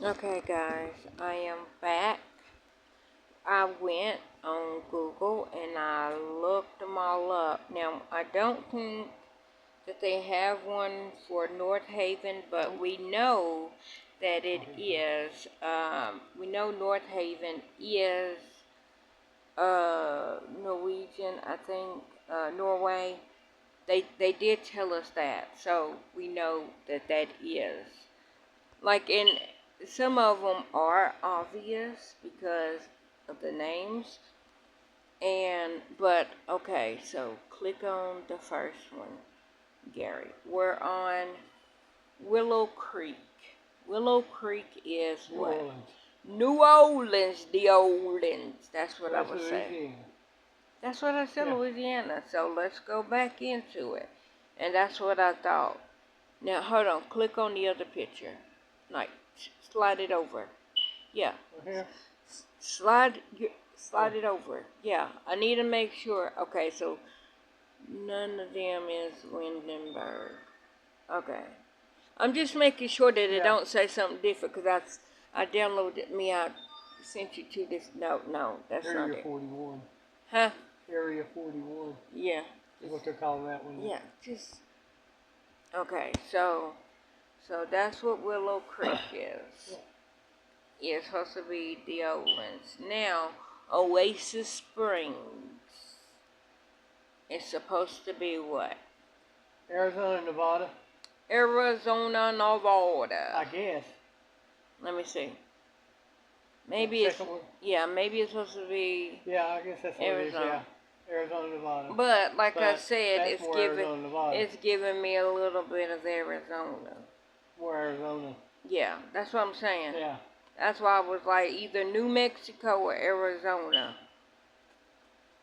Okay, guys, I am back. I went on Google and I looked them all up. Now, I don't think that they have one for North Haven, but we know that it is. We know North Haven is Norwegian, I think, Norway. They did tell us that, so we know that that is. Like in some of them are obvious because of the names, but okay, so click on the first one, Gary. We're on Willow Creek. Willow Creek is New what? Orleans. New Orleans, the Orleans. That's what I West was saying. Louisiana. That's what I said, Yeah. Louisiana. So let's go back into it. And that's what I thought. Now hold on, click on the other picture. Like, slide it over. Yeah. Here. Slide it over. Yeah. I need to make sure. Okay, so none of them is Lindenberg. Okay. I'm just making sure that it don't say something different because I downloaded me. I sent you to this. No, that's not Area it. 41. Huh? Area 41 Yeah. is what they're calling that one. Yeah. Just okay. So that's what Willow Creek is. Yeah, it's supposed to be the old ones. Now, Oasis Springs is supposed to be what? Arizona, Nevada. Arizona, Nevada. I guess. Let me see. Maybe it's maybe it's supposed to be Yeah, I guess that's what Arizona. it is. Yeah, Arizona, Nevada. But like I But said, that's more Arizona, Nevada. it's giving me a little bit of Arizona. More Arizona. Yeah, that's what I'm saying. Yeah. That's why I was like either New Mexico or Arizona.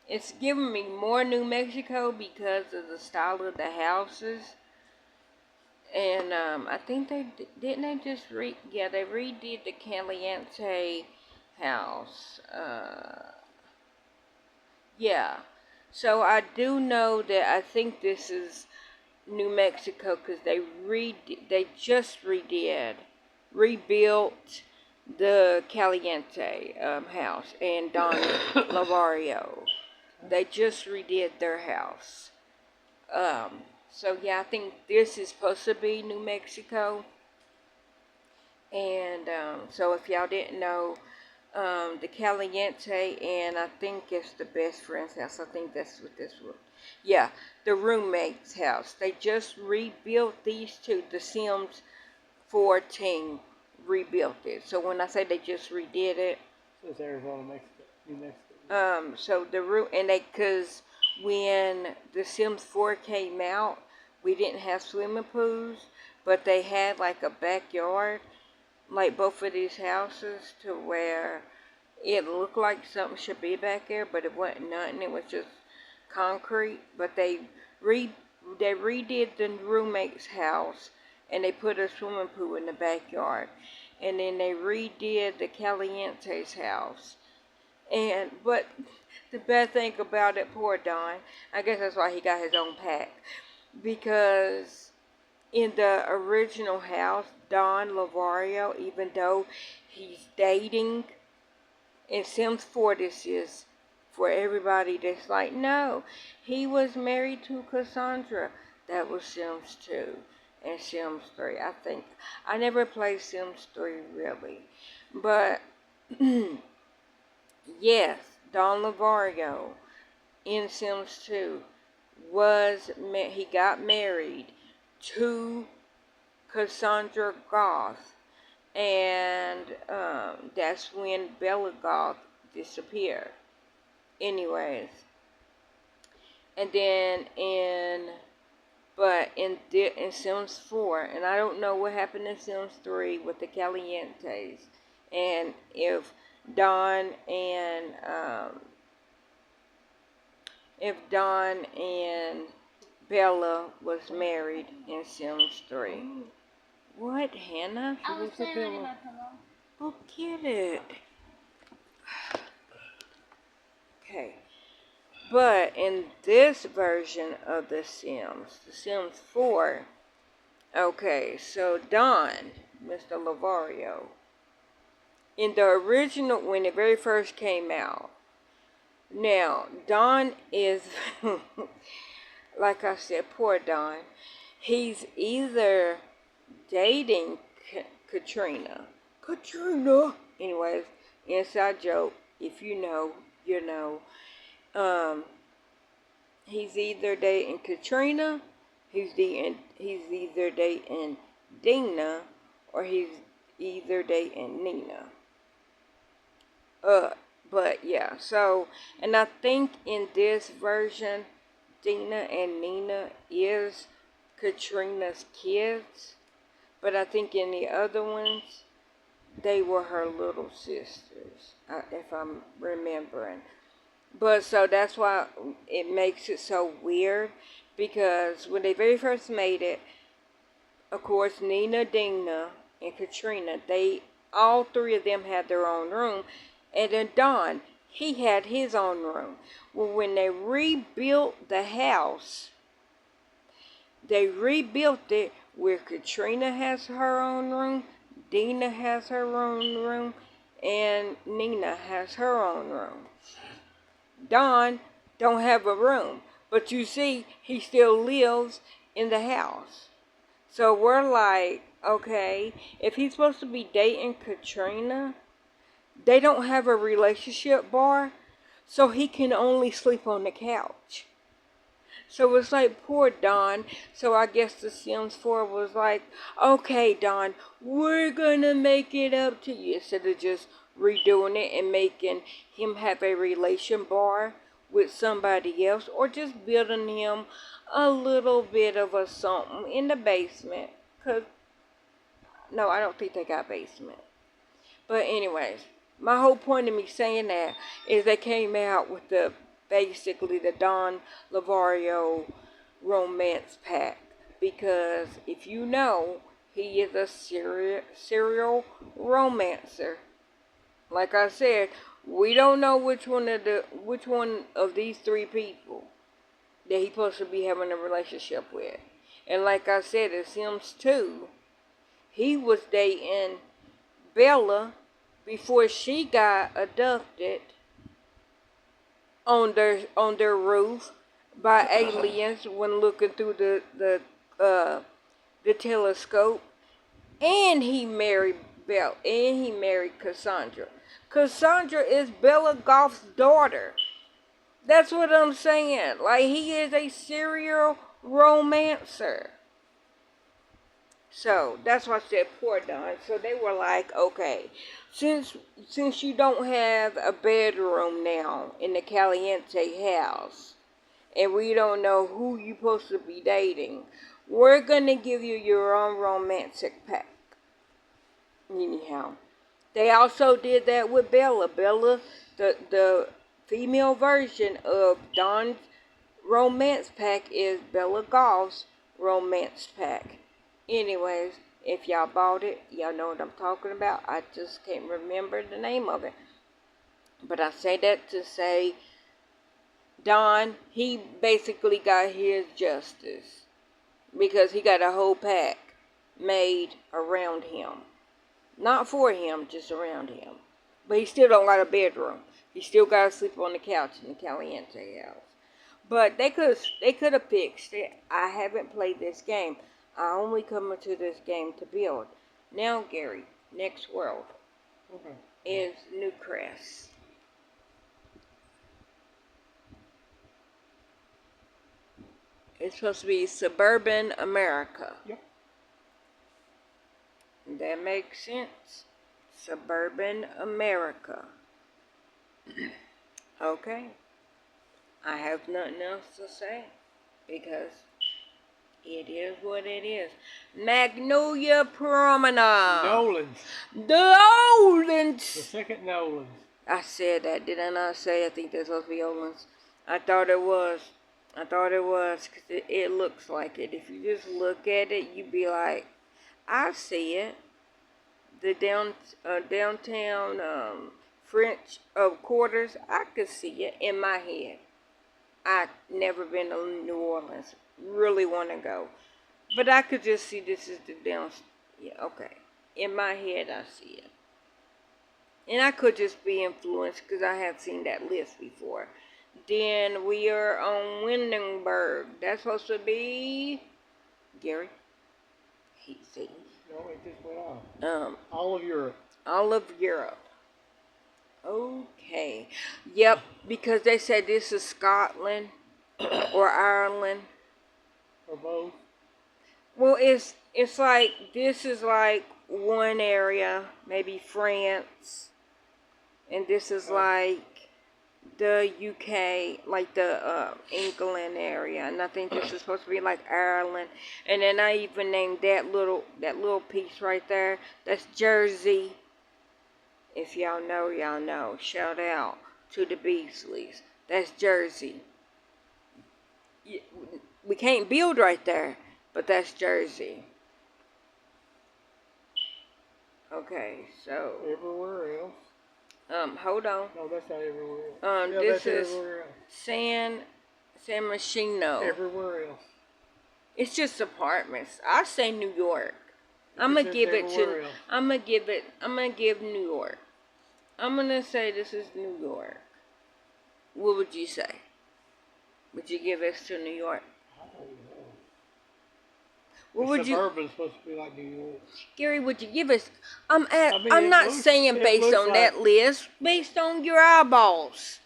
It's giving me more New Mexico because of the style of the houses. And I think didn't they just they redid the Caliente house. Yeah. So I do know that I think this is New Mexico because they just rebuilt the Caliente house and Don Lavario. They just redid their house. So yeah, I think this is supposed to be New Mexico. And so if y'all didn't know, the Caliente and I think it's the best friend's house. I think that's what this was. Yeah, the roommate's house. They just rebuilt these two. The Sims 14 rebuilt it. So when I say they just redid it, So it's Arizona, Mexico, New Mexico. so the room and because when the Sims 4 came out, we didn't have swimming pools, but they had like a backyard, like both of these houses, to where it looked like something should be back there, but it wasn't nothing. It was just concrete. But they redid the roommate's house, and they put a swimming pool in the backyard, and then they redid the Caliente's house. But the bad thing about it, poor Don, I guess that's why he got his own pack, because in the original house, Don Lavario, even though he's dating, in Sims 4, this is for everybody that's like, no, he was married to Cassandra. That was Sims 2 and Sims 3. I think I never played Sims 3 really, but yes, Don Lavario in Sims 2 he got married to Cassandra Goth, and that's when Bella Goth disappeared. Anyways, and then in Sims 4, and I don't know what happened in Sims 3 with the Calientes, and if Don and Bella was married in Sims 3. What, Hannah? I was playing on my pillow. Go get it. Okay. But in this version of The Sims 4, okay, so Don, Mr. Lavario, in the original, when it very first came out. Now, Don is, like I said, poor Don. He's either dating Katrina. Katrina! Anyways, inside joke. If you know, you know. He's either dating Katrina, he's either dating Dina, or he's either dating Nina. But yeah, so, and I think in this version, Dina and Nina is Katrina's kids, but I think in the other ones, they were her little sisters, if I'm remembering. But so that's why it makes it so weird, because when they very first made it, of course, Nina, Dina, and Katrina, all three of them had their own room. And then Don, he had his own room. Well, when they rebuilt the house, they rebuilt it where Katrina has her own room, Dina has her own room, and Nina has her own room. Don don't have a room, but you see, he still lives in the house. So we're like, okay, if he's supposed to be dating Katrina, they don't have a relationship bar, so he can only sleep on the couch. So it's like, poor Don. So I guess The Sims 4 was like, okay, Don, we're gonna make it up to you. Instead of just redoing it and making him have a relation bar with somebody else, or just building him a little bit of a something in the basement. Cause, no, I don't think they got basement. But anyways, my whole point of me saying that is they came out with basically the Don Lavario romance pack. Because if you know, he is a serial romancer. Like I said, we don't know which one of these three people that he's supposed to be having a relationship with. And like I said, in Sims 2, he was dating Bella before she got abducted on their roof by aliens when looking through the telescope, and he married Cassandra. Cassandra is Bella Goth's daughter. That's what I'm saying. Like, he is a serial romancer. So that's why I said poor Don. So they were like, okay, since you don't have a bedroom now in the Caliente house, and we don't know who you're supposed to be dating, we're gonna give you your own romantic pack. Anyhow, they also did that with Bella. Bella, the female version of Don's romance pack is Bella Goth's romance pack. Anyways, if y'all bought it, y'all know what I'm talking about. I just can't remember the name of it. But I say that to say, Don, he basically got his justice. Because he got a whole pack made around him. Not for him, just around him. But he still don't got a bedroom. He still got to sleep on the couch in the Caliente house. But they could have fixed it. I haven't played this game. I only come into this game to build. Now, Gary, next world is New Crest. It's supposed to be suburban America. Yep. That makes sense. Suburban America. Okay. I have nothing else to say because it is what it is. Magnolia Promenade. Nolans. Nolans. The second Nolans. I said that, did I not say? I think that's supposed to be Olans. I thought it was. Because it looks like it. If you just look at it, you'd be like, I see it. The downtown French quarters, I could see it in my head. I've never been to New Orleans. Really want to go. But I could just see this is the down. Yeah, okay. In my head, I see it. And I could just be influenced because I have seen that list before. Then we are on Windenburg. That's supposed to be Gary. He said. No, it just went on. Um, All of Europe. all of Europe. Okay. Yep, because they said this is Scotland or Ireland. Or both. Well, it's like this is like one area, maybe France, and this is like the UK, like the England area, and I think this is supposed to be like Ireland. And then I even named that little piece right there. That's Jersey. If y'all know, y'all know. Shout out to the Beasleys. That's Jersey. We can't build right there, but that's Jersey. Okay, so Everywhere else. hold on. No, that's not everywhere else. Yeah, This that's is everywhere else. San Machino. Everywhere else. It's just apartments. I say New York. I'm It gonna says give it everywhere to. else. I'm gonna give New York. I'm gonna say this is New York. What would you say? Would you give this to New York? I don't know. What would you, Suburban's supposed to be like New York. Gary? Would you give us? I mean, I'm it not looks- saying it based looks on like- that list. Based on your eyeballs.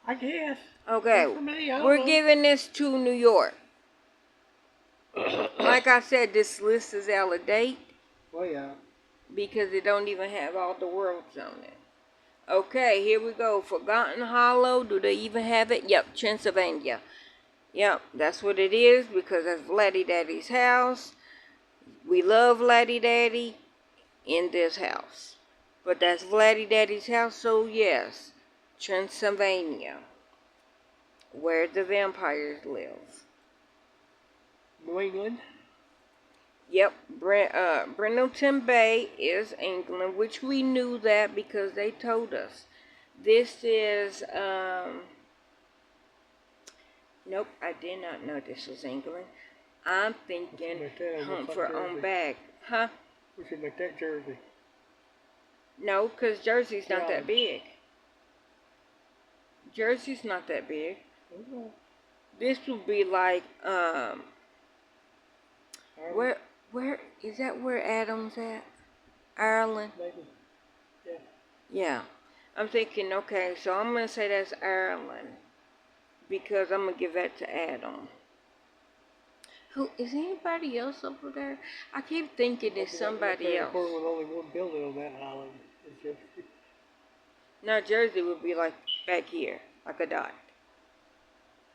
I guess. Okay, For me, I don't we're know. giving this to New York. Like I said, this list is out of date Well, yeah. because it don't even have all the worlds on it. Okay, here we go. Forgotten Hollow. Do they even have it? Yep, Transylvania. Yep, that's what it is because that's Vladdy Daddy's house. We love Vladdy Daddy in this house. But that's Vladdy Daddy's house, so yes, Transylvania, where the vampires live. New England. Yep, Brindleton Bay is England, which we knew that because they told us. This is, nope, I did not know this was England. I'm thinking Make that Hunt look for like Own Jersey. Bag. Huh? We should make that Jersey. No, because Jersey's not Yeah. that big. Jersey's not that big. Okay. This would be like, Ireland. where is that where Adam's at? Ireland? Maybe. Yeah. Yeah. I'm thinking, okay, so I'm going to say that's Ireland because I'm going to give that to Adam. Who, is anybody else over there? I keep thinking it's somebody else. With only one building on that island. It's just, Now, Jersey would be like back here, like a dot.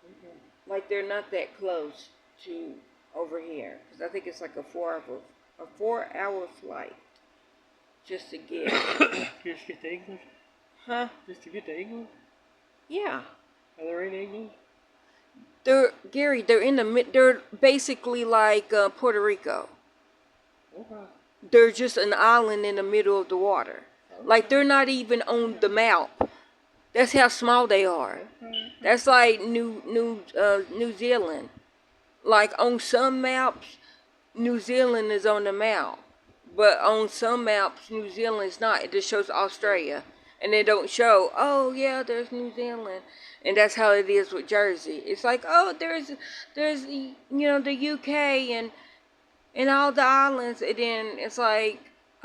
okay. Like they're not that close to over here. Because I think it's like a 4-hour flight just to get. Just to get to England? Huh? Just to get to England? Yeah. Are they in England? Gary, they're basically like Puerto Rico. Okay. They're just an island in the middle of the water. Like they're not even on the map. That's how small they are. That's like New Zealand. Like on some maps, New Zealand is on the map, but on some maps, New Zealand is not. It just shows Australia, and they don't show. Oh yeah, there's New Zealand, and that's how it is with Jersey. It's like there's the UK and all the islands, and then it's like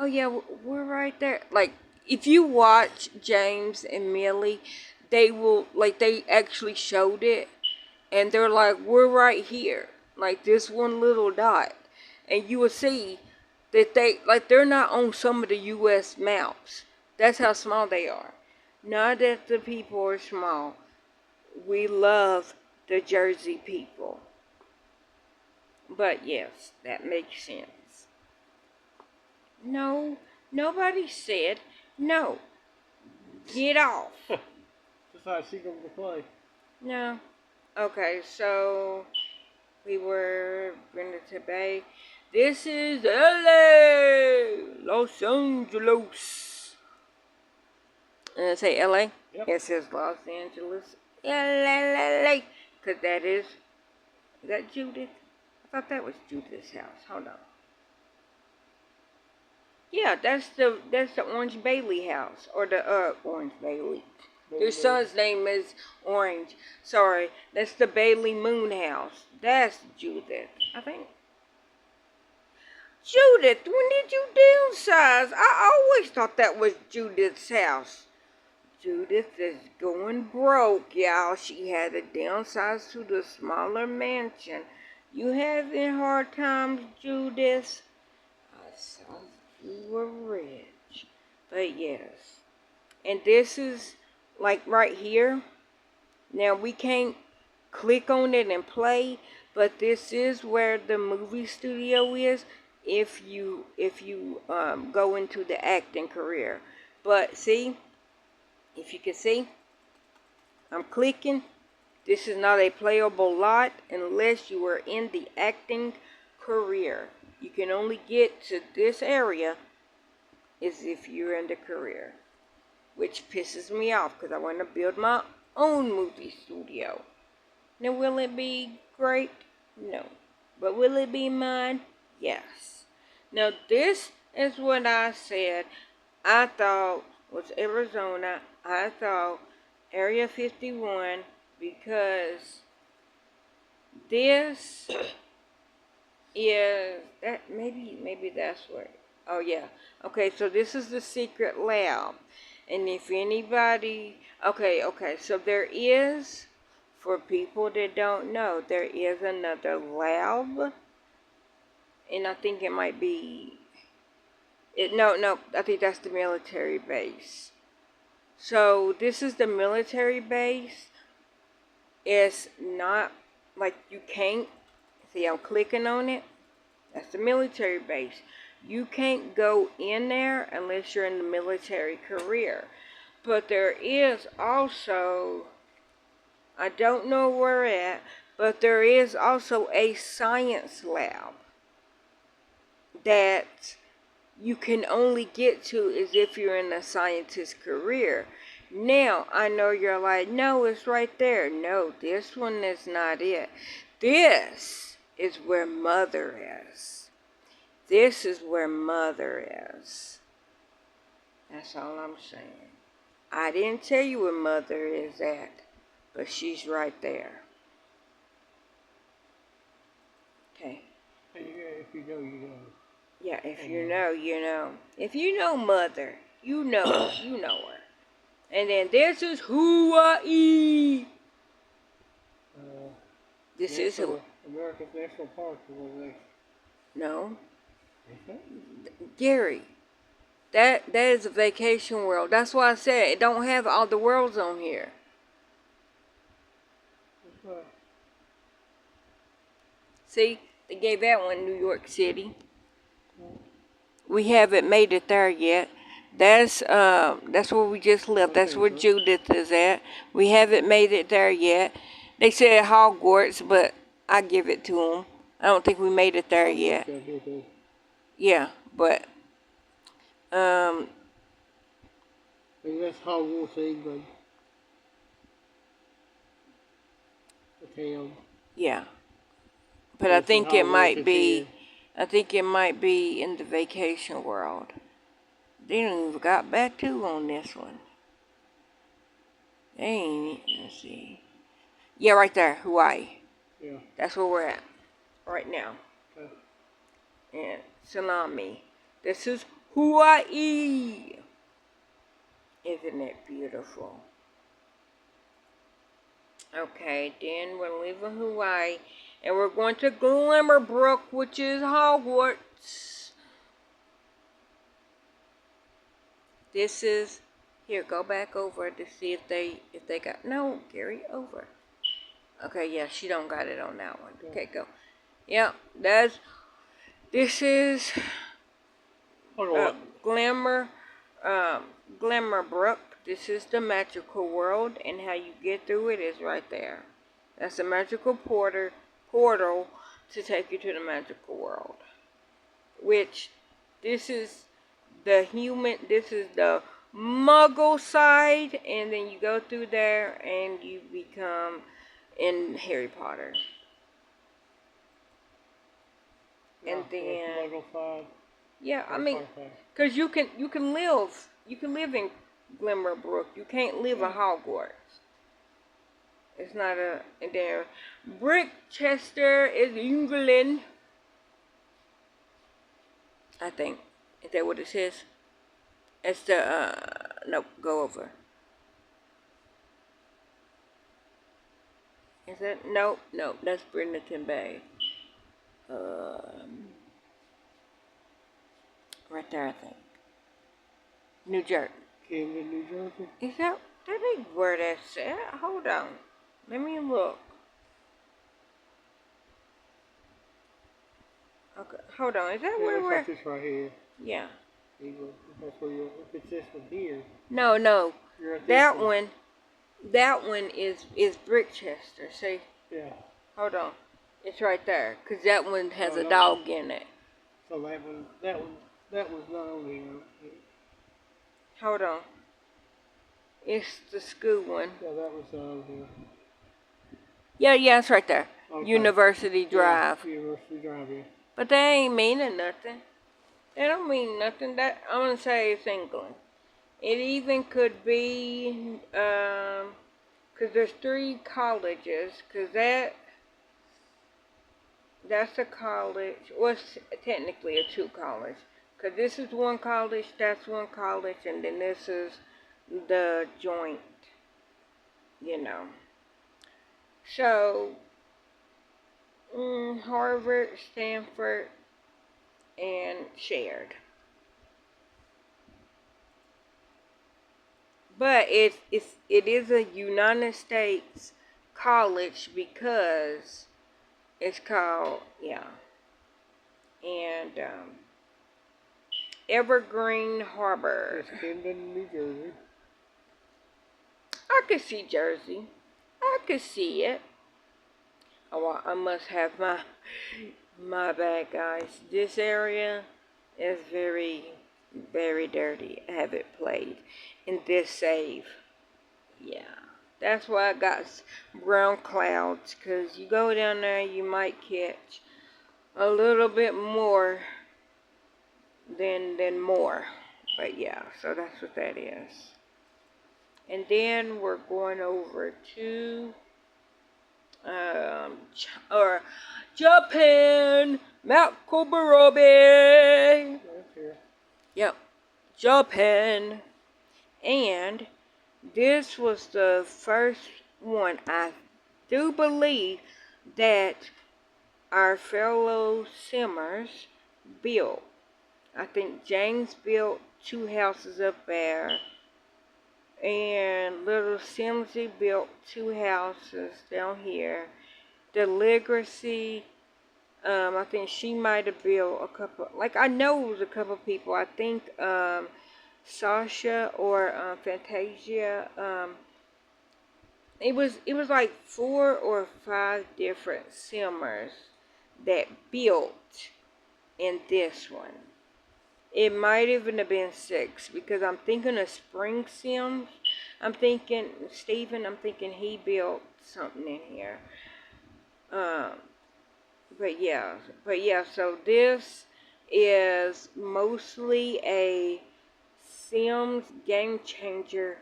yeah, we're right there. Like if you watch James and Millie, they actually showed it. And they're like, we're right here. Like this one little dot. And you will see that they're not on some of the US maps. That's how small they are. Not that the people are small. We love the Jersey people. But yes, that makes sense. No, nobody said no. Get off. Just how I see them to play. No. Okay, so we were Brindleton Bay. This is LA, Los Angeles. And I say LA? Yep. It says Los Angeles. LA. Because is that Judith? I thought that was Judith's house. Hold on. Yeah, that's the Orange Bailey house, or the Orange Bailey. Their Maybe son's name is Orange. Sorry, that's the Bailey Moon house. That's Judith, I think. Judith, when did you downsize? I always thought that was Judith's house. Judith is going broke, y'all. She had to downsize to the smaller mansion. You having hard times, Judith? I saw you were rich. But yes. And this is like right here. Now we can't click on it and play, but this is where the movie studio is if you go into the acting career. But see, if you can see, I'm clicking. This is not a playable lot unless you are in the acting career. You can only get to this area is if you're in the career, which pisses me off because I want to build my own movie studio. Now, will it be great? No. But will it be mine? Yes. Now, this is what I said I thought was Arizona. I thought Area 51 because this is that maybe that's where. Oh yeah. Okay, so this is the secret lab. And if anybody okay, so there is, for people that don't know, there is another lab, and I think it might be no, I think that's the military base. So this is the military base. It's not like you can't see I'm clicking on it. That's the military base. You can't go in there unless you're in the military career. But there is also, I don't know where at, but there is also a science lab that you can only get to is if you're in a scientist career. Now, I know you're like, no, it's right there. No, this one is not it. This is where Mother is. This is where Mother is. That's all I'm saying. I didn't tell you where Mother is at, but she's right there. Okay. if you know, you know. Yeah, if you know, you know. If you know Mother, you know, you know her. And then this is Hawaii. This is who? America's National Park is over there. No, Okay. Gary. That is a vacation world. That's why I said it don't have all the worlds on here. That's right. See, they gave that one New York City. We haven't made it there yet. That's where we just left. That's where Judith is at. We haven't made it there yet. They said Hogwarts, but I give it to them. I don't think we made it there yet. Yeah, but Maybe that's Hogwarts, England. The town. yeah. But I think it might be. I think it might be in the vacation world. They don't even got back to on this one. They ain't. Let's see. Yeah, right there, Hawaii. Yeah. That's where we're at right now. Okay. And salami. This is Hawaii. Isn't it beautiful? Okay, then we're leaving Hawaii. And we're going to Glimmerbrook, which is Hogwarts. This is, here, go back over to see if they got, no, Gary, over. Okay, yeah, she don't got it on that one. Okay, go. Yeah, this is Glimmerbrook. This is the magical world, and how you get through it is right there. That's a magical portal to take you to the magical world. Which, this is the Muggle side, and then you go through there and you become in Harry Potter. And then, yeah, I mean, 'Cause you can live in Glimmerbrook. You can't live in Hogwarts. It's not a there. Brickchester is England. I think. Is that what it says? It's the nope, go over. Is it? Nope, that's Brenton Bay. Right there, I think. New Jersey. Camden, New Jersey. Is that ain't where that's at? Hold on. Let me look. Okay, hold on. Is that Yeah, where looks we're? like this right here. Yeah. Eagle. That's where you. If it's this one here. No. You're at this That one. That one is Brickchester. See? Yeah. Hold on. It's right there. 'Cause that one has Oh, a that dog in it. So that one's not on here. Hold on. It's the school one. Yeah, that was on here. Yeah, it's right there. Okay. University Drive. Yeah, University Drive, yeah. But that ain't meaning nothing. That don't mean nothing. That I'm gonna say it's England. It even could be 'cause there's 3 colleges. 'Cause that's a college. Well, it's technically a 2 college. 'Cause this is 1 college, that's 1 college, and then this is the joint. You know. So Harvard, Stanford, and shared. But it is a United States college because it's called and Evergreen Harbor. It's Camden, New Jersey. I could see Jersey. I could see it. Oh, well, I must have my bad, guys. This area is very, very dirty. I have it played in this save. Yeah, that's why I got brown clouds. 'Cause you go down there, you might catch a little bit more than more. But yeah, so that's what that is. And then we're going over to Japan, Mount Kobarobe. That's here. Yep, Japan. And this was the first one, I do believe, that our fellow Simmers built. I think James built 2 houses up there. And little Simsy built 2 houses down here. The Legacy, I think she might have built a couple. Like, I know it was a couple people. I think Sasha or Fantasia. It was like 4 or 5 different Simmers that built in this one. It might even have been 6 because I'm thinking of Spring Sims. I'm thinking Steven. I'm thinking he built something in here. But yeah. So this is mostly a Sims Game Changer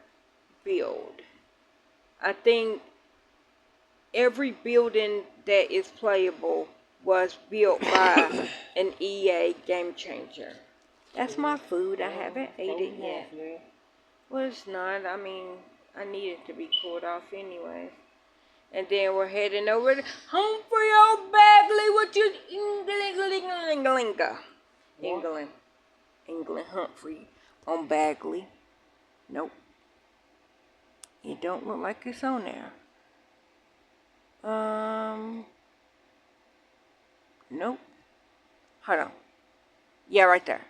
build. I think every building that is playable was built by an EA Game Changer. That's my food. I haven't ate it yet. Well, it's not. I mean, I need it to be pulled off anyway. And then we're heading over to Humphrey Old Bagley, which is England, Humphrey on Bagley. Nope. It don't look like it's on there. Nope. Hold on. Yeah, right there.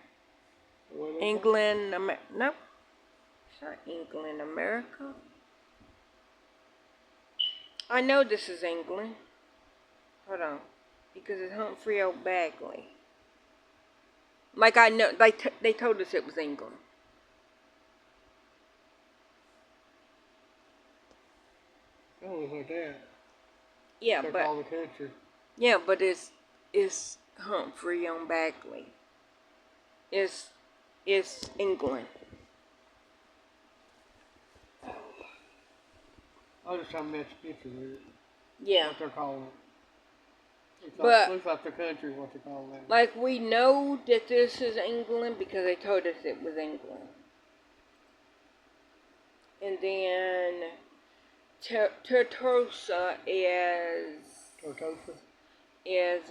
England, nope. It's not England, America. I know this is England. Hold on. Because it's Humphrey Old Bagley. Like I know, they told us it was England. Oh, it was like that. Yeah, like but all the country. Yeah, but it's Humphrey on Bagley. It's is England. I was just trying to match the picture with it. Yeah. What they're calling it. But Looks like the country is what they're calling it. like we know that this is England because they told us it was England. And then Tortosa Tortosa? is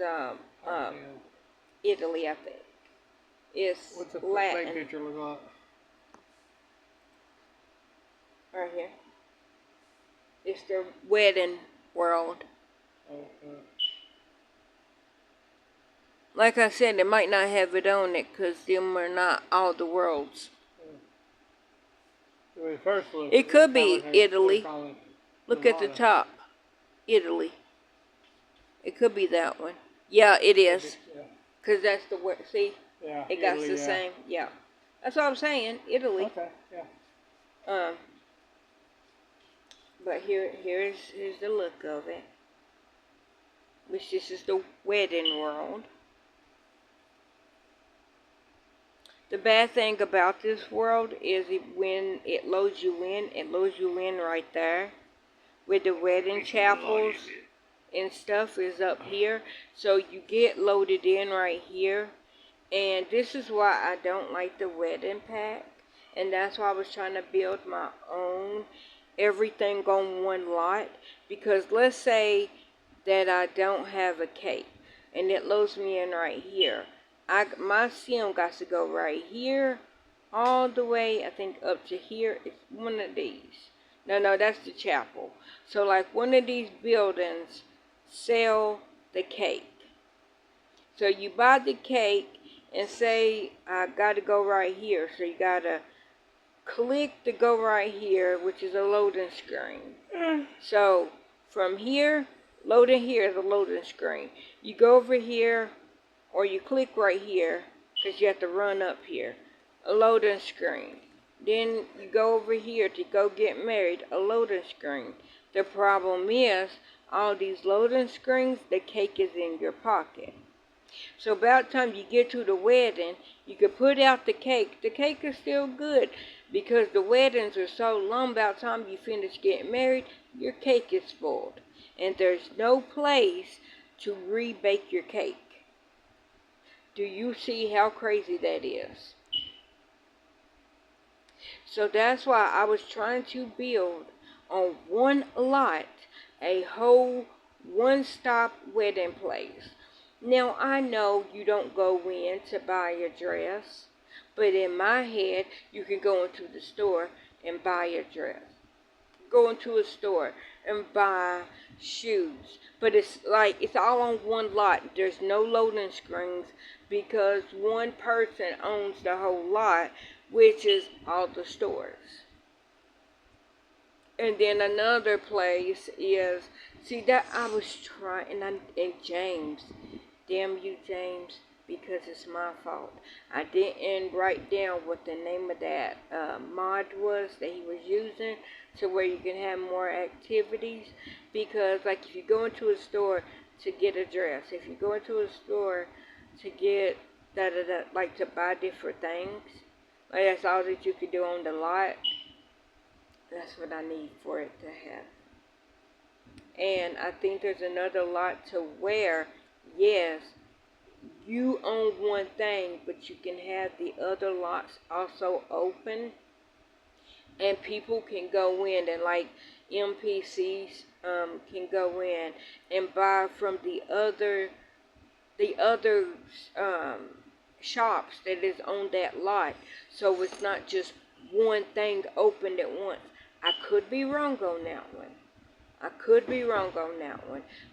Italy, I think. It's What's the Latin. big picture look like? Right here. It's the wedding world. Oh, Like I said, it might not have it on it because them are not all the worlds. First look, It could be Italy. Look at the top. Italy. It could be that one. Yeah, it is. Because that's the word. See? Yeah. It got the same. Yeah. That's what I'm saying. Italy. Okay, yeah. But here's the look of it. Which this is the wedding world. The bad thing about this world is when it loads you in right there. Where the wedding chapels and stuff is up here. So you get loaded in right here. And this is why I don't like the wedding pack. And that's why I was trying to build my own everything on one lot. Because let's say that I don't have a cake. And it loads me in right here. My sim got to go right here. All the way, I think, up to here. It's one of these. No, that's the chapel. So like one of these buildings sell the cake. So you buy the cake and say, I gotta go right here. So you gotta click to go right here, which is a loading screen. So from here, loading here is a loading screen. You go over here, or you click right here, because you have to run up here. A loading screen. Then you go over here to go get married, a loading screen. The problem is, all these loading screens, the cake is in your pocket. So about the time you get to the wedding, you can put out the cake. The cake is still good because the weddings are so long. About the time you finish getting married, your cake is spoiled. And there's no place to rebake your cake. Do you see how crazy that is? So that's why I was trying to build on one lot a whole one-stop wedding place. Now I know you don't go in to buy a dress, but in my head you can go into the store and buy a dress. Go into a store and buy shoes. But it's like it's all on one lot. There's no loading screens because one person owns the whole lot, which is all the stores. And then another place is, see that I was trying, and James, damn you James, because it's my fault. I didn't write down what the name of that mod was that he was using to where you can have more activities. Because like if you go into a store to get a dress, if you go into a store to get like to buy different things, like that's all that you could do on the lot. That's what I need for it to have. And I think there's another lot to where, yes, you own one thing, but you can have the other lots also open. And people can go in and like NPCs can go in and buy from the other shops that is on that lot. So it's not just one thing opened at once. I could be wrong on that one.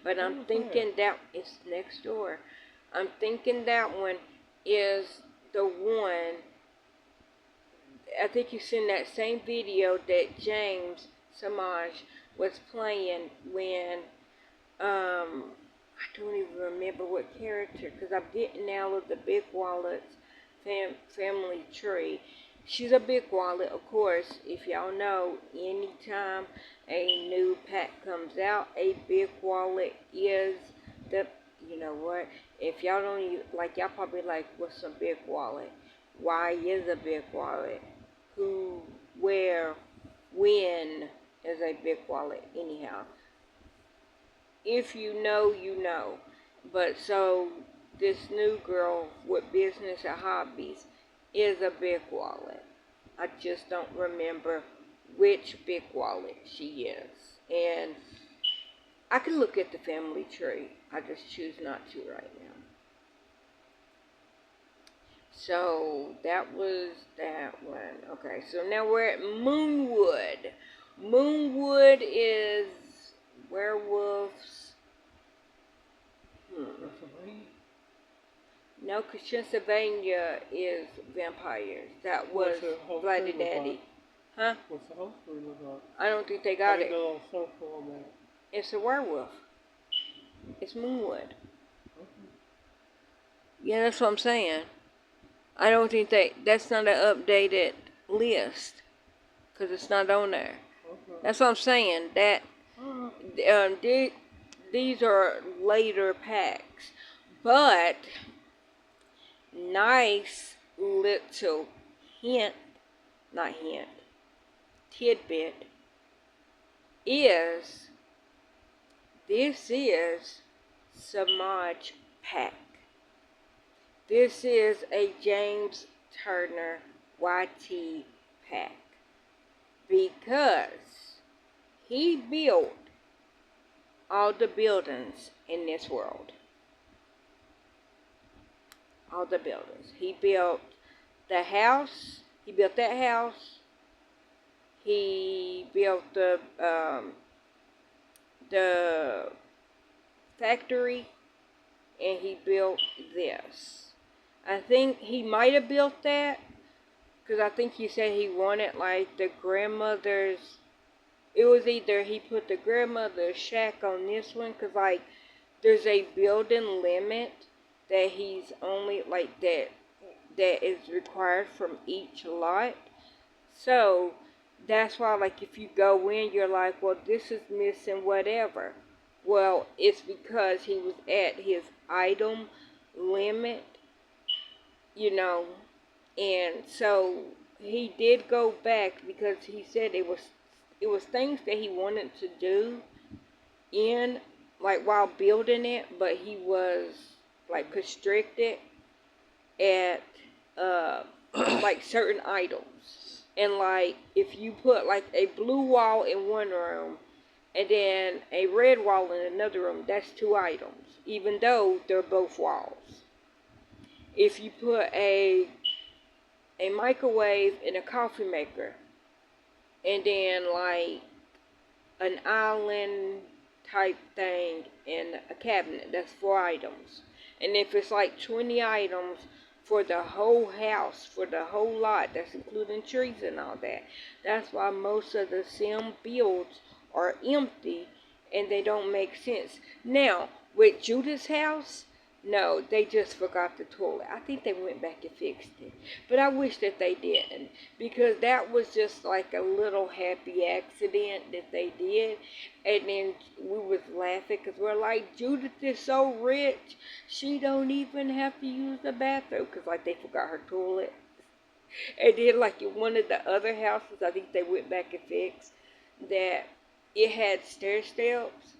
But I'm thinking that it's next door. I'm thinking that one is the one. I think you seen that same video that James Samaj was playing when I don't even remember what character, because I'm getting out of the Big Wallet's family tree. She's a Big Wallet, of course. If y'all know, anytime a new pack comes out, a Big Wallet is the, you know what, if y'all don't even, like, y'all probably like, what's a Big Wallet? Why is a big wallet? Who, where, when is a big wallet? Anyhow, if you know, you know. But so this new girl with business and hobbies is a big wallet. I just don't remember which big wallet she is. And I can look at the family tree. I just choose not to right now. So that was that one. Okay, so now we're at Moonwood. Moonwood is werewolves. Pennsylvania? No, because Transylvania is vampires. That was What's the whole Bloody thing look Daddy. like? Huh? What's the whole story look like? I don't think they I got need it. a little circle on that. It's a werewolf. It's Moonwood. Okay. Yeah, that's what I'm saying. I don't think that's not an updated list. Because it's not on there. Okay. That's what I'm saying. That these are later packs. But nice little hint, not hint, tidbit is this is Samaj pack. This is a James Turner YT pack because he built all the buildings in this world. All the buildings. He built the house. He built that house. He built the factory, and he built this. I think he might have built that because I think he said he wanted like the grandmother's. It was either he put the grandmother's shack on this one because like there's a building limit that he's only like that is required from each lot. So that's why like if you go in you're like, well, this is missing whatever. Well, it's because he was at his item limit, you know, and so he did go back because he said it was things that he wanted to do in like while building it, but he was like constricted at like certain items. And like if you put like a blue wall in one room and then a red wall in another room, that's two items, even though they're both walls. If you put a microwave and a coffee maker and then like an island type thing in a cabinet, that's four items. And if it's like 20 items for the whole house, for the whole lot, that's including trees and all that. That's why most of the sim builds are empty and they don't make sense. Now, with Judith's house, no, they just forgot the toilet. I think they went back and fixed it. But I wish that they didn't. Because that was just like a little happy accident that they did. And then we was laughing because we're like, Judith is so rich. She don't even have to use the bathroom. Because like they forgot her toilet. And then like in one of the other houses, I think they went back and fixed that it had stair steps.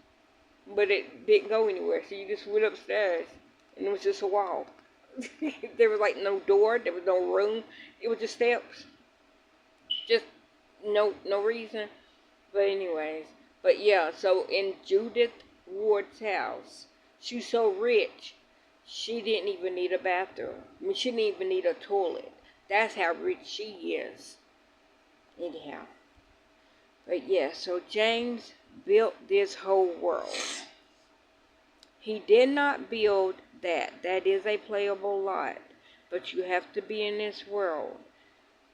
But it didn't go anywhere. So you just went upstairs. And it was just a wall. There was like no door, there was no room. It was just steps. Just no reason. But anyways. But yeah, so in Judith Ward's house, she's so rich, she didn't even need a bathroom. I mean, she didn't even need a toilet. That's how rich she is. Anyhow. But yeah, so James built this whole world. He did not build that. That is a playable lot. But you have to be in this world.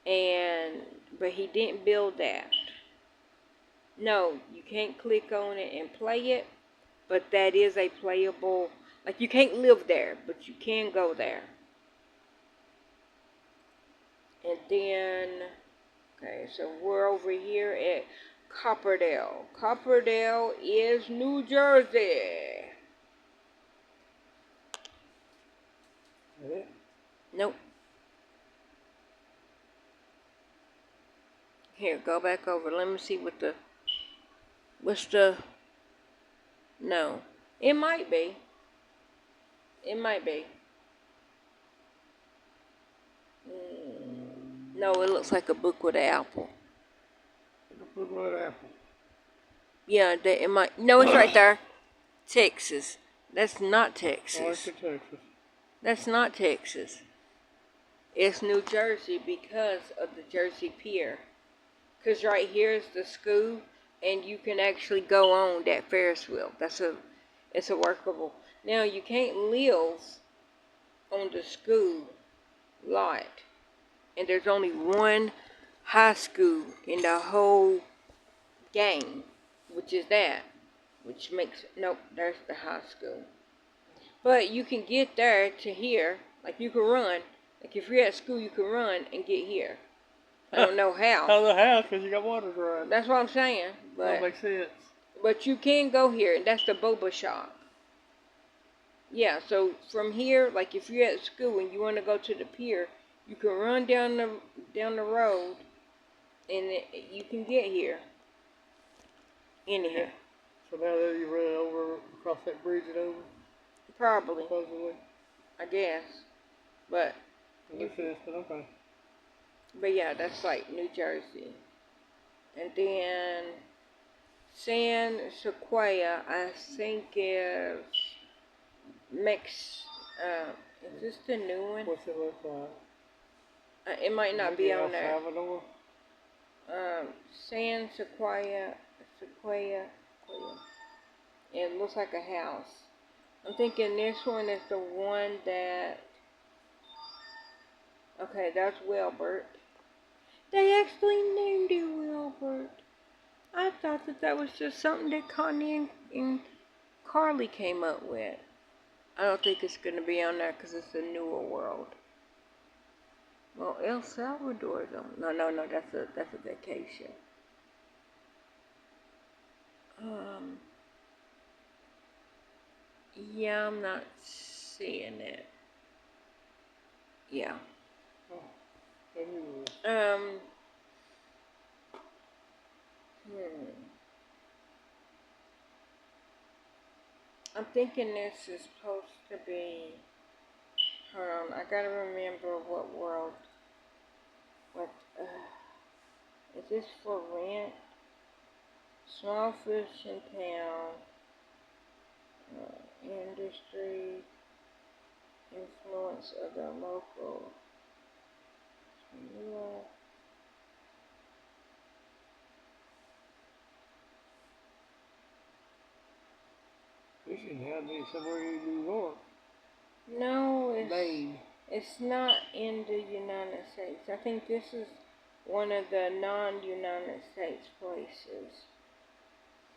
But he didn't build that. No, you can't click on it and play it. But that is a playable, like you can't live there, but you can go there. And then, okay, so we're over here at Copperdale. Copperdale is New Jersey. Yeah. Nope. Here, go back over. Let me see what's the, no. It might be. It might be. No, it looks like a book with an apple. A book with an apple. Yeah, it might. No, it's right there. Texas. That's not Texas. Oh, it's in Texas. That's not Texas. It's New Jersey because of the Jersey Pier. Because right here is the school, and you can actually go on that Ferris wheel. It's a workable. Now, you can't live on the school lot, and there's only one high school in the whole gang, which is that, which makes, nope, there's the high school. But you can get there to here, like you can run, like if you're at school, you can run and get here. I don't know how. Out of the house because you got water to run. That's what I'm saying. That makes sense. But you can go here, and that's the boba shop. Yeah, so from here, like if you're at school and you want to go to the pier, you can run down the road, and you can get here. In here. So now that you run over across that bridge and over. Probably. Supposedly. I guess. But. Makes sense, but okay. But yeah, that's like New Jersey. And then San Sequoia, I think is is this the new one? What's it look like? It might not be on there. Salvador? San Sequoia. It looks like a house. I'm thinking this one is the one that. Okay, that's Wilbert. They actually named it Wilbert. I thought that was just something that Connie and Carly came up with. I don't think it's going to be on there because it's a newer world. Well, El Salvador though. No, that's a vacation. Yeah, I'm not seeing it. Yeah. I'm thinking this is supposed to be. Hold on, I gotta remember what world. What? Is this for rent? Small fish in town. Industry. Influence of the local. This should have been somewhere in New York. No, Maine. It's not in the United States. I think this is one of the non-United States places.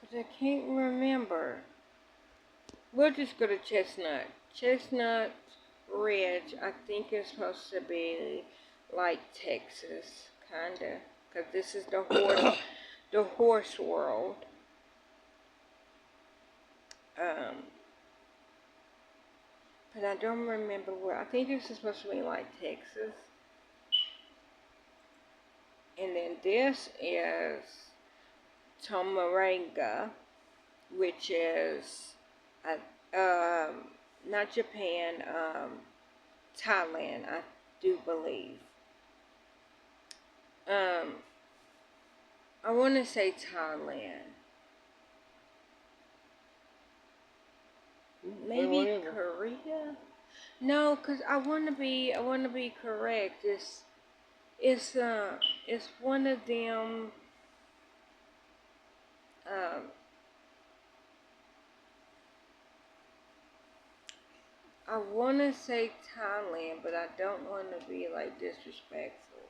But I can't remember. We'll just go to Chestnut. Chestnut Ridge, I think is supposed to be like Texas, kinda. Because this is the horse world. But I don't remember where. I think this is supposed to be like Texas. And then this is Tomaranga, which is not Japan, Thailand, I do believe. I want to say Thailand. Maybe Korea? No, cause I wanna be correct. It's one of them. I wanna say Thailand, but I don't wanna be like disrespectful.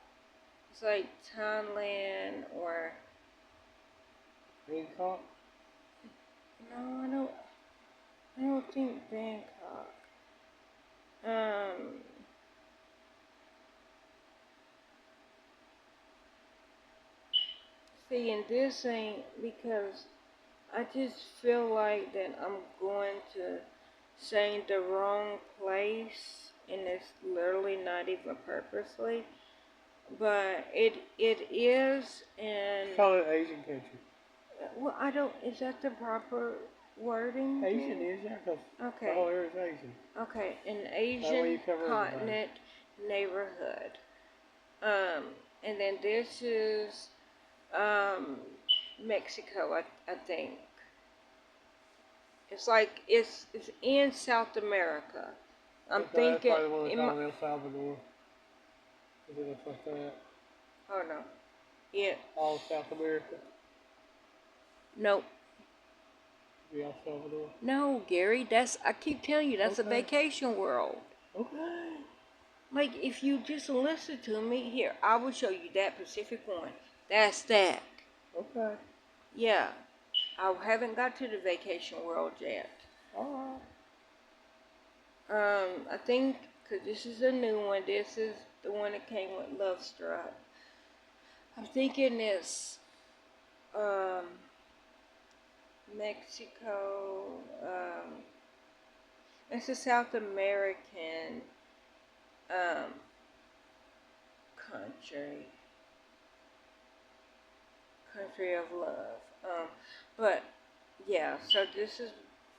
It's like Thailand or. Bangkok? No, I don't think Bangkok. See, and this ain't because I just feel like that I'm going to say the wrong place, and it's literally not even purposely. but it is, and Call it Asian country. well, I don't. Is that the proper wording? Asian is, yeah, 'cause the Okay. whole area is Asian. Okay, an That way you Asian cover everybody. continent neighborhood. And then this is um, Mexico, I think. It's like it's in South America. I'm Okay, thinking. that's probably the one they call El Salvador. 'Cause it looks like that. Oh no. Yeah. All of South America. Nope. Be El Salvador. No, Gary. I keep telling you, that's a Okay. vacation world. Okay. Like, if you just listen to me, here, I will show you that Pacific one. That's that. Okay. Yeah. I haven't got to the vacation world yet. Alright. I think, because this is a new one, this is the one that came with Love Struck. I'm thinking it's, Mexico, it's a South American, country of love. But yeah, so this is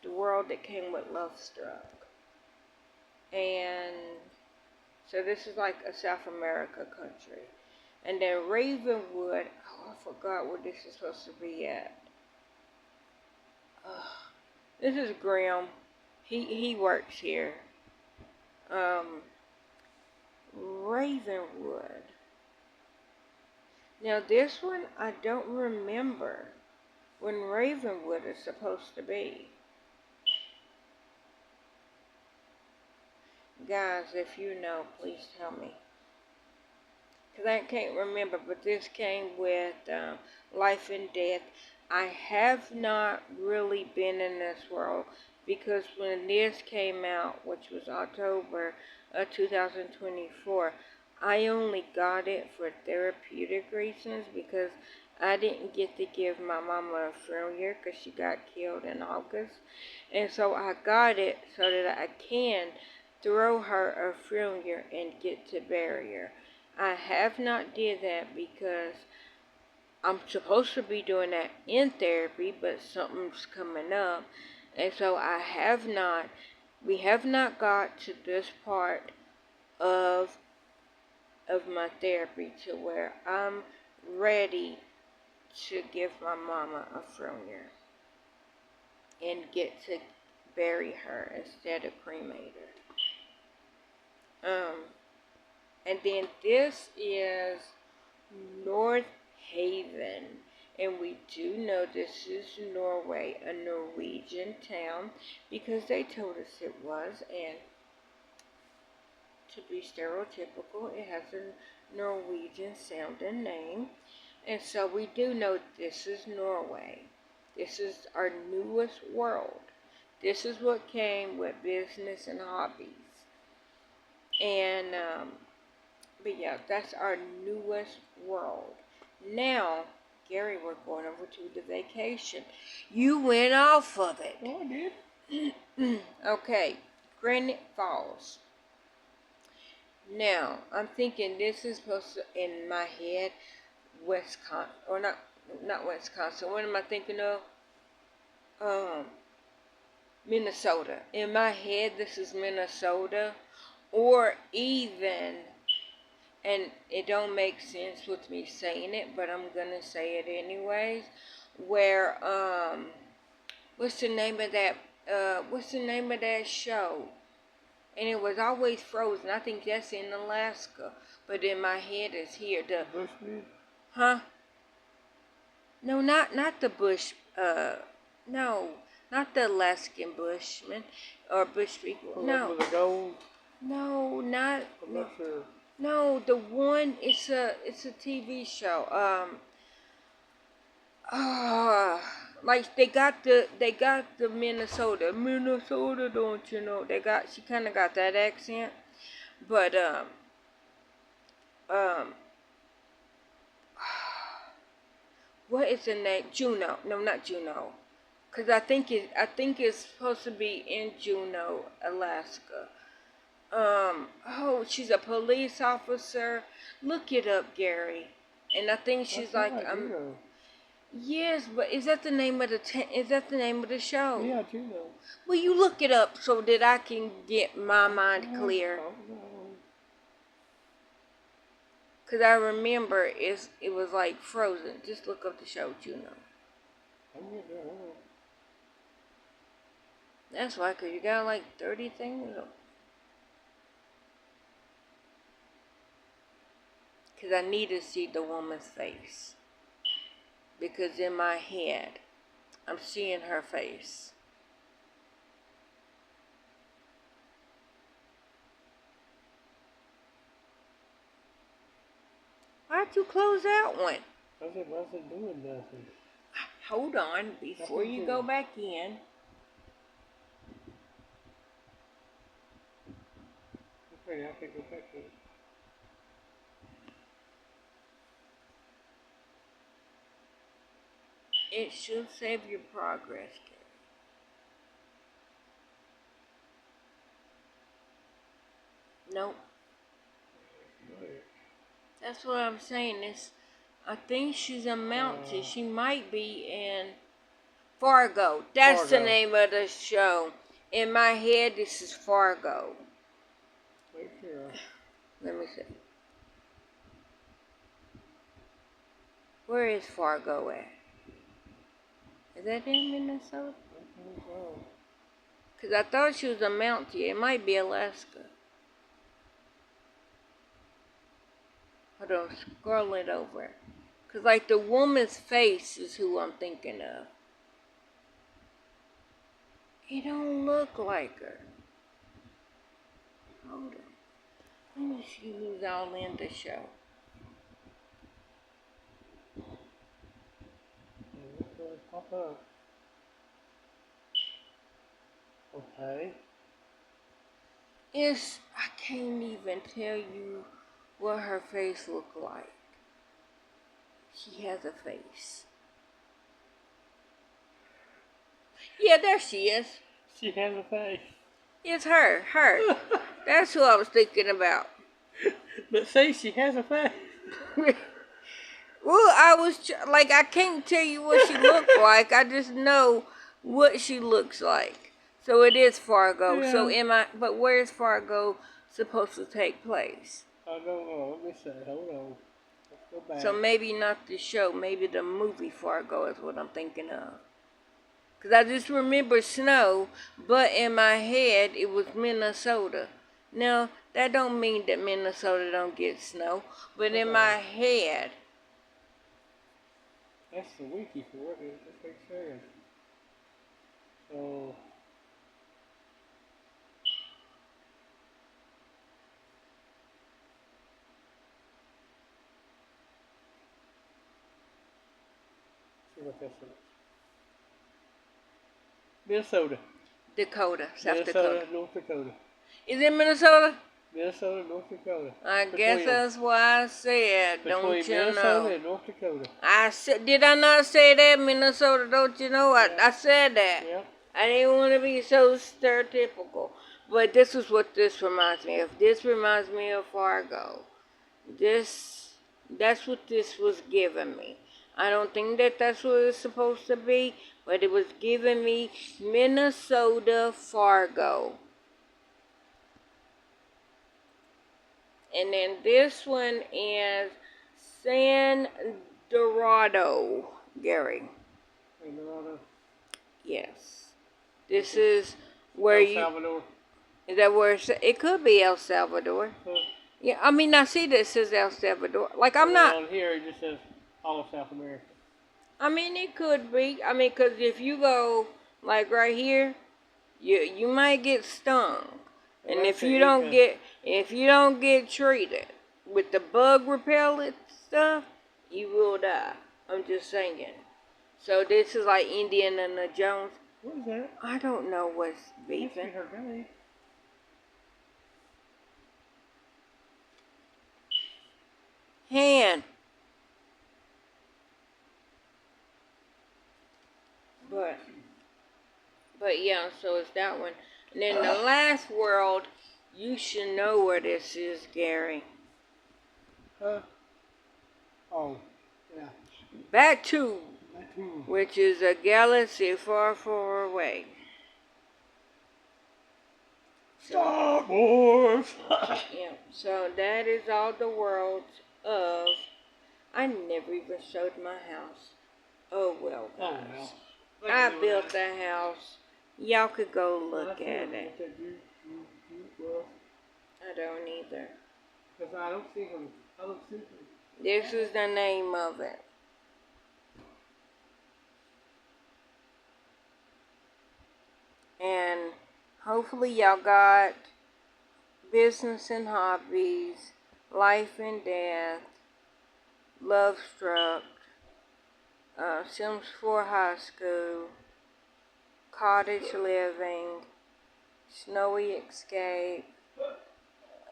the world that came with Love Struck, and so this is like a South America country, and then Ravenwood. Oh, I forgot where this is supposed to be at. This is Graham. He works here. Ravenwood. Now this one I don't remember when Ravenwood is supposed to be. Guys, if you know, please tell me. Because I can't remember, but this came with Life and Death. I have not really been in this world because when this came out, which was October of 2024, I only got it for therapeutic reasons because I didn't get to give my mama a funeral because she got killed in August. And so I got it so that I can throw her a funeral and get to bury her. I have not did that because I'm supposed to be doing that in therapy, but something's coming up. And so we have not got to this part of my therapy to where I'm ready to give my mama a funeral and get to bury her instead of cremate her. And then this is North Haven. And we do know this is Norway, a Norwegian town, because they told us it was. And to be stereotypical, it has a Norwegian sounding name. And so we do know this is Norway. This is our newest world. This is what came with business and hobbies. And, but yeah, that's our newest world. Now, Gary, we're going over to the vacation. You went off of it. Oh, I did. Okay, Granite Falls. Now, I'm thinking this is supposed to, in my head, Wisconsin, or not Wisconsin. What am I thinking of? Minnesota. In my head, this is Minnesota, or even, and it don't make sense with me saying it, but I'm gonna say it anyways. Where what's the name of that? What's the name of that show? And it was always frozen. I think that's in Alaska, but in my head it's here. The Bushmead? huh? No, not the bush. No, not the Alaskan Bushman or bush people. No, With the gold? no, not. I'm not sure. No, the one. It's a TV show. Like they got the Minnesota, don't you know? She kind of got that accent, but um, what is the name? Juneau? No, not Juneau. Cause I think it's supposed to be in Juneau, Alaska. Oh, she's a police officer. Look it up, Gary. And I think she's That's like, right, Juno. yes, but is that the name of is that the name of the show? Yeah, Juno. Will you look it up so that I can get my mind clear? Oh, no. Cause I remember it was like Frozen. Just look up the show, Juno. I'm getting there. Hold on. That's why, cause you got like 30 things. Cause I need to see the woman's face. Because in my head, I'm seeing her face. Why'd you close that one? Because it wasn't doing nothing. Hold on, before you go back in. Okay, I can go back to it. It should save your progress. Nope. That's what I'm saying. I think she's a Mountie. She might be in Fargo. That's the name of the show. In my head, this is Fargo. Wait here. Let me see. Where is Fargo at? Is that in Minnesota? Because I thought she was a Mountie. It might be Alaska. Hold on, scroll it over. Because, like, the woman's face is who I'm thinking of. It don't look like her. Hold on. Let me see who's all in the show. Pop up. Okay. I can't even tell you what her face looked like. She has a face. Yeah, there she is. She has a face. It's her. That's who I was thinking about. But see, she has a face. Well, I can't tell you what she looked like. I just know what she looks like. So it is Fargo. Yeah. So but where is Fargo supposed to take place? I don't know. Let me see. Hold on. Let's go back. So maybe not the show. Maybe the movie Fargo is what I'm thinking of. Because I just remember snow, but in my head it was Minnesota. Now, that don't mean that Minnesota don't get snow, but in my head... That's the wiki for it. It just makes sense. So... see what this is. Minnesota. Dakota, South Minnesota, Dakota. North Dakota. Is it Minnesota? Minnesota, North Dakota. I guess that's why I said, don't you Minnesota know? and North Dakota. Did I not say that? Minnesota, don't you know? I said that. Yeah. I didn't want to be so stereotypical. But this is what this reminds me of. This reminds me of Fargo. That's what this was giving me. I don't think that that's what it's supposed to be, but it was giving me Minnesota Fargo. And then this one is San Dorado, Gary. San Dorado. Yes. This is where El Salvador. Is that where it could be El Salvador? Huh. Yeah, I mean, I see that it says El Salvador. Like, I'm not... On here, it just says all of South America. I mean, it could be. I mean, because if you go, like, right here, you might get stung. And if you don't get treated with the bug repellent stuff, you will die. I'm just saying. So this is like Indiana Jones. What is that? I don't know what's beeping. Her belly. Hand. But yeah, so it's that one. And then the last world, You should know where this is, Gary. Huh? Oh, yeah. Batu, Batu. which is a galaxy far, far away. Star Wars. Yeah, so that is all the worlds of. I never even showed my house. Oh well, Oh guys. well. I built the house. Y'all could go look at it. I don't either. Because I don't see him. I don't see him. This is the name of it. And hopefully y'all got business and hobbies, life and death, love struck, Sims 4 high school, cottage living, snowy escape,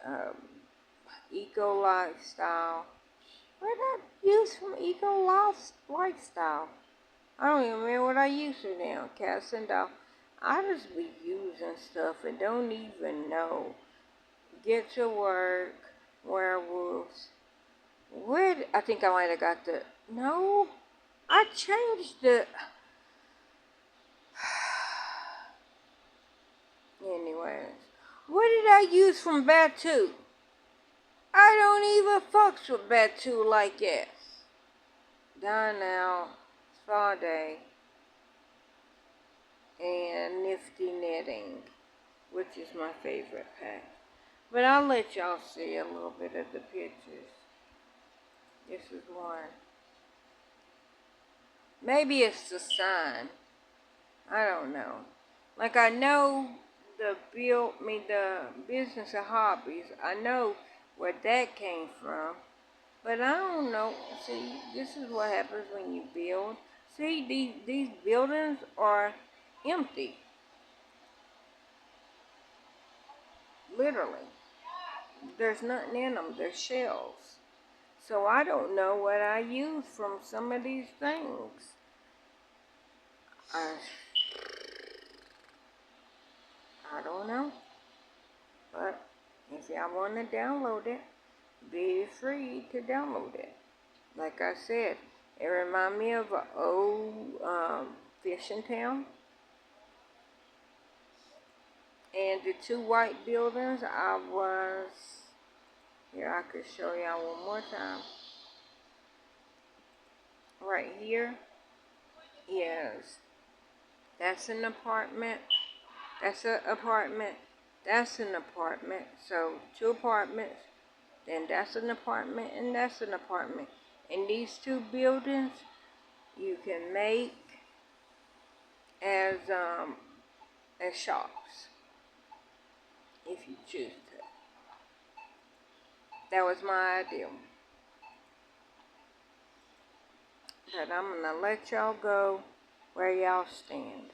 um, eco lifestyle. What did I use from eco lifestyle? I don't even remember what I used for now. Cats and dogs. I just be using stuff and don't even know. Get to work, werewolves. I think I might have got the, no, I changed the, anyways. What did I use from Batu? I don't even fucks with Batu like that. Done now, Spa Day, and Nifty Knitting, which is my favorite pack. But I'll let y'all see a little bit of the pictures. This is one. Maybe it's the sign. I don't know. Like I know the business of hobbies. I know where that came from. But I don't know. See, this is what happens when you build. See, these buildings are empty. Literally. There's nothing in them. They're shells. So I don't know what I use from some of these things. I don't know. But if y'all want to download it, be free to download it. Like I said, it reminds me of an old fishing town. And the two white buildings, here I could show y'all one more time. Right here, yes, that's an apartment. That's an apartment. That's an apartment. So 2 apartments. Then that's an apartment and that's an apartment. And these 2 buildings you can make as shops if you choose to. That was my idea. But I'm gonna let y'all go where y'all stand.